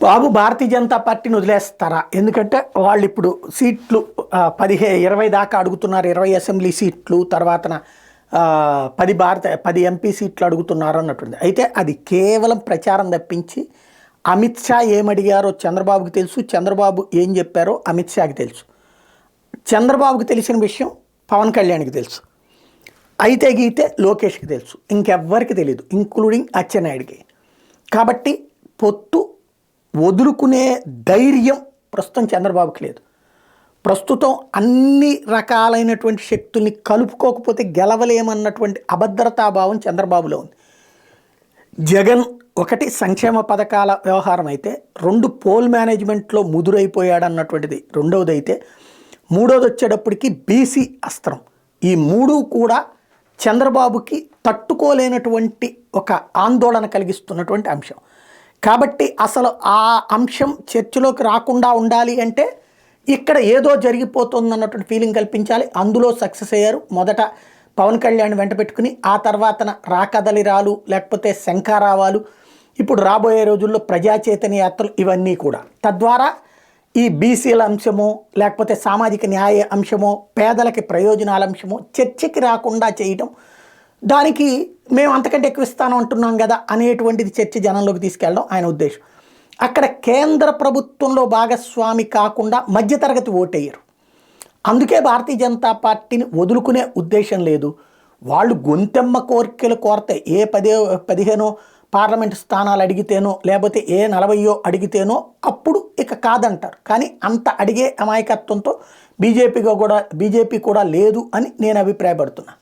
బాబు భారతీయ జనతా పార్టీని వదిలేస్తారా? ఎందుకంటే వాళ్ళు ఇప్పుడు సీట్లు 20 దాకా అడుగుతున్నారు. 20 అసెంబ్లీ సీట్లు, తర్వాతన 10 ఎంపీ సీట్లు అడుగుతున్నారు అన్నట్టుంది. అయితే అది కేవలం ప్రచారం తప్పించి అమిత్ షా ఏమడిగారో చంద్రబాబుకి తెలుసు, చంద్రబాబు ఏం చెప్పారో అమిత్ షాకి తెలుసు. చంద్రబాబుకి తెలిసిన విషయం పవన్ కళ్యాణ్కి తెలుసు, అయితే గీతే లోకేష్కి తెలుసు, ఇంకెవ్వరికి తెలియదు, ఇంక్లూడింగ్ అచ్చెన్నాయుడికి. కాబట్టి పొత్తు వదులుకునే ధైర్యం ప్రస్తుతం చంద్రబాబుకి లేదు. ప్రస్తుతం అన్ని రకాలైనటువంటి శక్తుల్ని కలుపుకోకపోతే గెలవలేమన్నటువంటి అభద్రతాభావం చంద్రబాబులో ఉంది. జగన్ ఒకటి సంక్షేమ పథకాల వ్యవహారం అయితే, 2 పోల్ మేనేజ్మెంట్లో ముదురైపోయాడు అన్నటువంటిది రెండవది అయితే, మూడోది వచ్చేటప్పటికి బీసీ అస్త్రం. ఈ 3 కూడా చంద్రబాబుకి తట్టుకోలేనటువంటి ఒక ఆందోళన కలిగిస్తున్నటువంటి అంశం. కాబట్టి అసలు ఆ అంశం చర్చలోకి రాకుండా ఉండాలి అంటే ఇక్కడ ఏదో జరిగిపోతుంది అన్నటువంటి ఫీలింగ్ కల్పించాలి. అందులో సక్సెస్ అయ్యారు. మొదట పవన్ కళ్యాణ్ వెంట పెట్టుకుని, ఆ తర్వాతన రాకదలిరాలు లేకపోతే శంఖారావాలు, ఇప్పుడు రాబోయే రోజుల్లో ప్రజా చైతన్య యాత్రలు, ఇవన్నీ కూడా తద్వారా ఈ బీసీల అంశమో లేకపోతే సామాజిక న్యాయ అంశమో పేదలకి ప్రయోజనాల అంశమో చర్చకి రాకుండా చేయటం, దానికి మేము అంతకంటే ఎక్కువ ఇస్తాను అంటున్నాం కదా అనేటువంటిది చర్చ జనంలోకి తీసుకెళ్ళడం ఆయన ఉద్దేశం. అక్కడ కేంద్ర ప్రభుత్వంలో భాగస్వామి కాకుండా మధ్యతరగతి ఓటయ్యారు. అందుకే భారతీయ జనతా పార్టీని వదులుకునే ఉద్దేశం లేదు. వాళ్ళు గొంతెమ్మ కోరికలు కోరతే, ఏ 15 పార్లమెంటు స్థానాలు అడిగితేనో లేకపోతే ఏ 40 అడిగితేనో అప్పుడు ఇక కాదంటారు. కానీ అంత అడిగే అమాయకత్వంతో బీజేపీ కూడా లేదు అని నేను అభిప్రాయపడుతున్నాను.